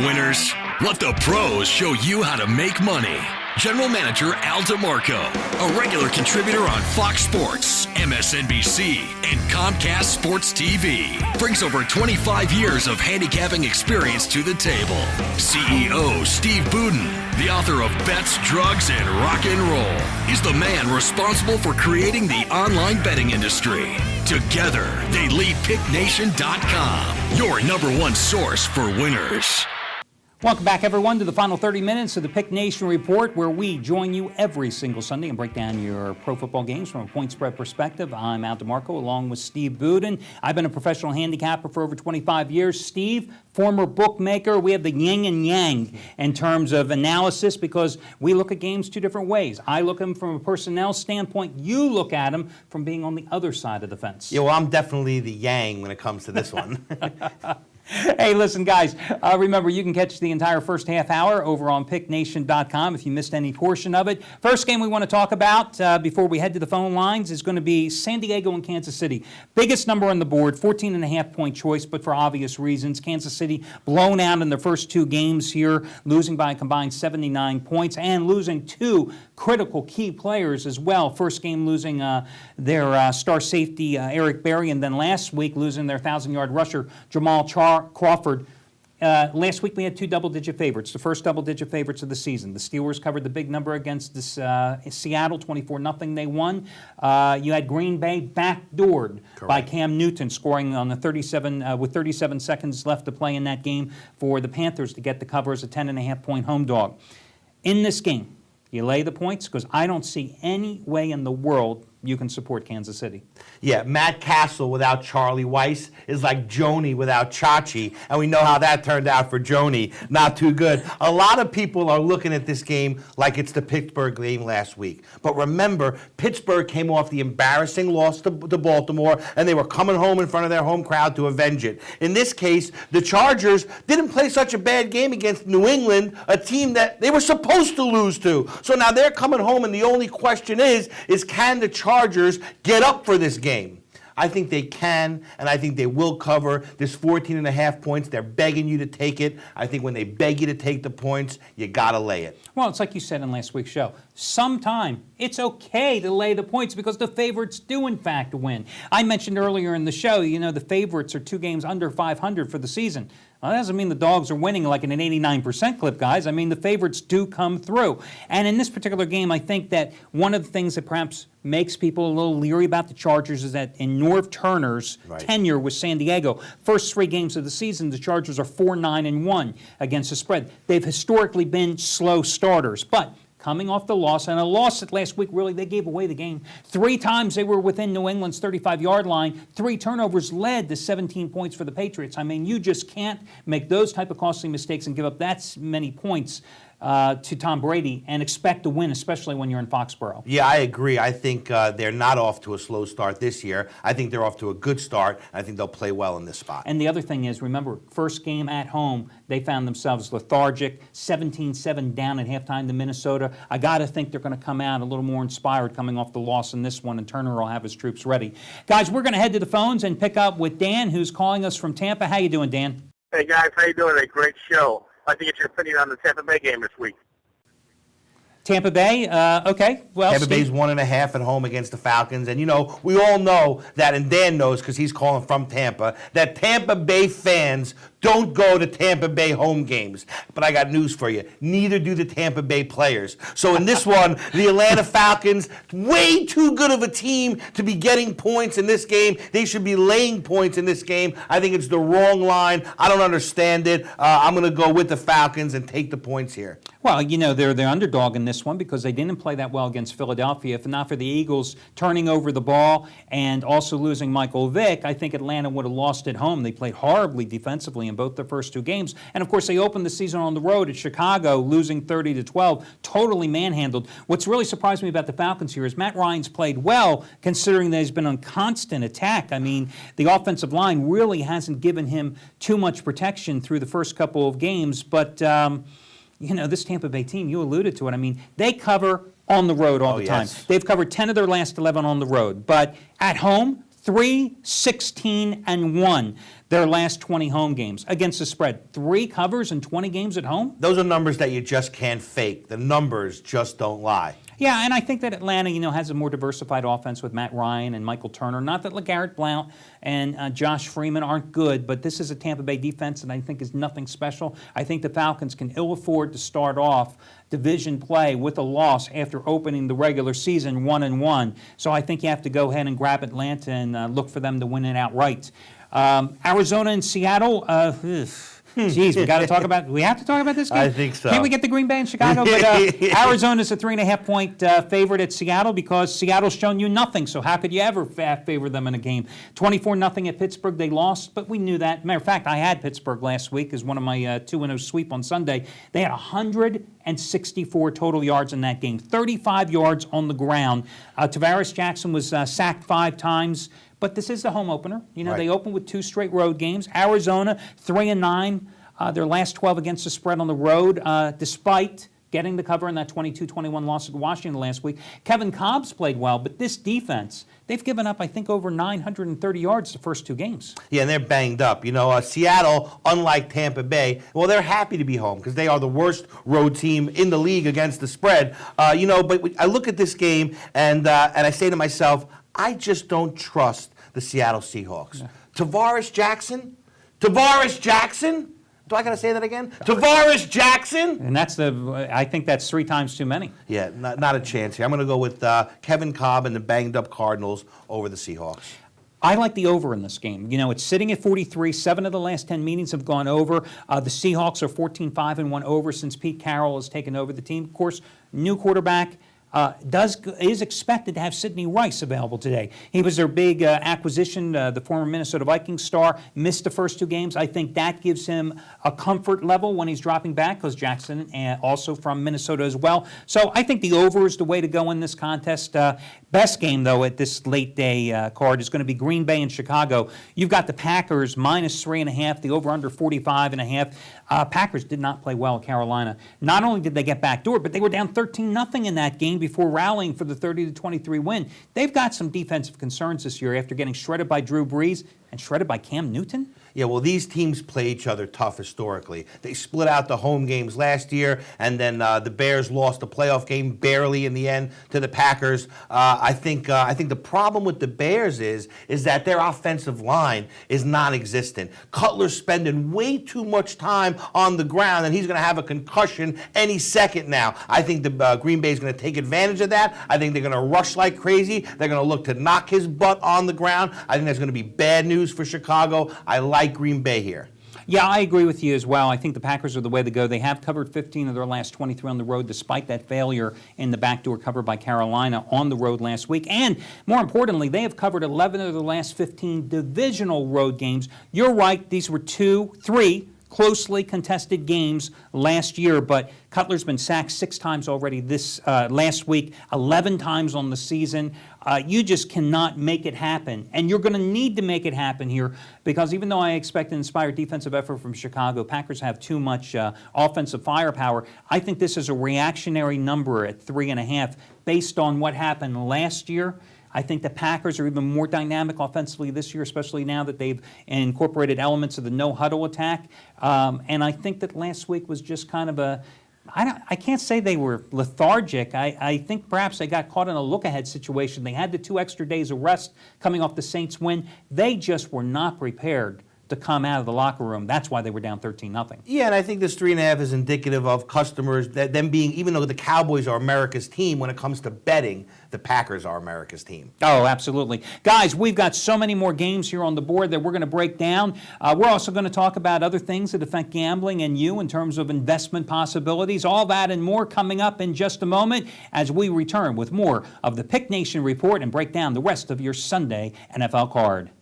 winners? Let the pros show you how to make money. General Manager Al DeMarco, a regular contributor on Fox Sports, MSNBC, and Comcast Sports TV, brings over 25 years of handicapping experience to the table. CEO Steve Budin, the author of Bets, Drugs, and Rock and Roll, is the man responsible for creating the online betting industry. Together, they lead PickNation.com, your #1 source for winners. Welcome back, everyone, to the final 30 minutes of the Pick Nation Report, where we join you every single Sunday and break down your pro football games from a point spread perspective. I'm Al DeMarco, along with Steve Budin. I've been a professional handicapper for over 25 years. Steve, former bookmaker. We have the yin and yang in terms of analysis because we look at games two different ways. I look at them from a personnel standpoint. You look at them from being on the other side of the fence. Yeah, well, I'm definitely the yang when it comes to this one. Hey, listen, guys, remember, you can catch the entire first half hour over on PickNation.com if you missed any portion of it. First game we want to talk about before we head to the phone lines is going to be San Diego and Kansas City. Biggest number on the board, 14.5-point choice, but for obvious reasons. Kansas City blown out in their first two games here, losing by a combined 79 points and losing two critical key players as well. First game losing their star safety, Eric Berry, and then last week losing their 1,000-yard rusher, Jamal Crawford. Last week we had two double-digit favorites, the first double-digit favorites of the season. The Steelers covered the big number against this, Seattle, 24-0 they won. You had Green Bay backdoored by Cam Newton, scoring on the with 37 seconds left to play in that game for the Panthers to get the cover as a 10.5-point home dog. In this game, you lay the points because I don't see any way in the world you can support Kansas City. Yeah, Matt Castle without Charlie Weiss is like Joni without Chachi, and we know how that turned out for Joni. Not too good. A lot of people are looking at this game like it's the Pittsburgh game last week. But remember, Pittsburgh came off the embarrassing loss to Baltimore, and they were coming home in front of their home crowd to avenge it. In this case, the Chargers didn't play such a bad game against New England, a team that they were supposed to lose to. So now they're coming home, and the only question is can the Chargers get up for this game? I think they can, and I think they will cover this 14.5 points. They're begging you to take it. I think when they beg you to take the points, you got to lay it. Well, it's like you said in last week's show. Sometime it's okay to lay the points because the favorites do, in fact, win. I mentioned earlier in the show, you know, the favorites are 2 games under 500 for the season. Well, that doesn't mean the dogs are winning like in an 89% clip, guys. I mean, the favorites do come through. And in this particular game, I think that one of the things that perhaps makes people a little leery about the Chargers is that in Norv Turner's tenure with San Diego, first 3 games of the season, the Chargers are 4-9-1 against the spread. They've historically been slow starters, but coming off the loss, and a loss that last week, really, they gave away the game. 3 times they were within New England's 35-yard line. 3 turnovers led to 17 points for the Patriots. I mean, you just can't make those type of costly mistakes and give up that many points to Tom Brady and expect to win, especially when you're in Foxborough. Yeah, I agree. I think they're not off to a slow start this year. I think they're off to a good start. I think they'll play well in this spot. And the other thing is, remember, first game at home, they found themselves lethargic, 17-7 down at halftime to Minnesota. I got to think they're going to come out a little more inspired coming off the loss in this one, and Turner will have his troops ready. Guys, we're going to head to the phones and pick up with Dan, who's calling us from Tampa. How you doing, Dan? Hey, guys. How you doing? A great show. I'd like to get your opinion on the Tampa Bay game this week. Tampa Bay, okay. Well, Tampa Bay's 1.5 at home against the Falcons. And, you know, we all know that, and Dan knows because he's calling from Tampa, that Tampa Bay fans don't go to Tampa Bay home games. But I got news for you. Neither do the Tampa Bay players. So in this one, the Atlanta Falcons, way too good of a team to be getting points in this game. They should be laying points in this game. I think it's the wrong line. I don't understand it. I'm going to go with the Falcons and take the points here. Well, you know, they're the underdog in this one because they didn't play that well against Philadelphia. If not for the Eagles turning over the ball and also losing Michael Vick, I think Atlanta would have lost at home. They played horribly defensively in both their first 2 games. And, of course, they opened the season on the road at Chicago, losing 30-12, totally manhandled. What's really surprised me about the Falcons here is Matt Ryan's played well, considering that he's been on constant attack. I mean, the offensive line really hasn't given him too much protection through the first couple of games. But, you know, this Tampa Bay team, you alluded to it. I mean, they cover on the road all the time. Yes. They've covered 10 of their last 11 on the road. But at home, 3-16-1 their last 20 home games against the spread. 3 covers and 20 games at home? Those are numbers that you just can't fake. The numbers just don't lie. Yeah, and I think that Atlanta, has a more diversified offense with Matt Ryan and Michael Turner. Not that LeGarrette Blount and Josh Freeman aren't good, but this is a Tampa Bay defense that I think is nothing special. I think the Falcons can ill afford to start off division play with a loss after opening the regular season 1-1. So I think you have to go ahead and grab Atlanta and look for them to win it outright. Arizona and Seattle, geez, we have to talk about this game? I think so. Can't we get the Green Bay and Chicago? But Arizona's a 3.5-point favorite at Seattle because Seattle's shown you nothing. So how could you ever favor them in a game? 24-0 at Pittsburgh. They lost, but we knew that. Matter of fact, I had Pittsburgh last week as one of my 2-0 sweep on Sunday. They had 164 total yards in that game, 35 yards on the ground. Tavares Jackson was sacked 5 times. But this is the home opener. Right. They opened with 2 straight road games. Arizona, 3-9. Their last 12 against the spread on the road, despite getting the cover in that 22-21 loss at Washington last week. Kevin Cobb's played well, but this defense, they've given up, I think, over 930 yards the first 2 games. Yeah, and they're banged up. Seattle, unlike Tampa Bay, well, they're happy to be home because they are the worst road team in the league against the spread. But I look at this game and I say to myself, I just don't trust the Seattle Seahawks. Yeah. Tavares Jackson? Do I got to say that again? Tavares Jackson? And I think that's 3 times too many. Yeah, not a chance here. I'm going to go with Kevin Cobb and the banged-up Cardinals over the Seahawks. I like the over in this game. It's sitting at 43. 7 of the last 10 meetings have gone over. The Seahawks are 14-5-1 over since Pete Carroll has taken over the team. Of course, new quarterback. Is expected to have Sidney Rice available today. He was their big acquisition, the former Minnesota Vikings star, missed the first 2 games. I think that gives him a comfort level when he's dropping back because Jackson also from Minnesota as well. So I think the over is the way to go in this contest. Best game, though, at this late day card is going to be Green Bay and Chicago. You've got the Packers -3.5, the over-under 45.5. Packers did not play well at Carolina. Not only did they get backdoored, but they were down 13-0 in that game before rallying for the 30-23 win. They've got some defensive concerns this year after getting shredded by Drew Brees and shredded by Cam Newton. Yeah, well, these teams play each other tough historically. They split out the home games last year, and then the Bears lost the playoff game barely in the end to the Packers. I think the problem with the Bears is that their offensive line is non-existent. Cutler's spending way too much time on the ground, and he's going to have a concussion any second now. I think the Green Bay is going to take advantage of that. I think they're going to rush like crazy. They're going to look to knock his butt on the ground. I think that's going to be bad news for Chicago. I like Green Bay here. Yeah, I agree with you as well. I think the Packers are the way to go. They have covered 15 of their last 23 on the road, despite that failure in the backdoor cover by Carolina on the road last week. And more importantly, they have covered 11 of the last 15 divisional road games. You're right, these were 2-3 closely contested games last year, but Cutler's been sacked 6 times already this last week, 11 times on the season. You just cannot make it happen, and you're going to need to make it happen here because even though I expect an inspired defensive effort from Chicago, Packers have too much offensive firepower. I think this is a reactionary number at 3.5 based on what happened last year. I think the Packers are even more dynamic offensively this year, especially now that they've incorporated elements of the no-huddle attack. And I think that last week was just kind of I can't say they were lethargic. I think perhaps they got caught in a look-ahead situation. They had the 2 extra days of rest coming off the Saints win. They just were not prepared to come out of the locker room. That's why they were down 13-0. Yeah, and I think this 3.5 is indicative of customers, that them being, even though the Cowboys are America's team, when it comes to betting, the Packers are America's team. Oh, absolutely. Guys, we've got so many more games here on the board that we're going to break down. We're also going to talk about other things that affect gambling and you in terms of investment possibilities. All that and more coming up in just a moment as we return with more of the Pick Nation Report and break down the rest of your Sunday NFL card.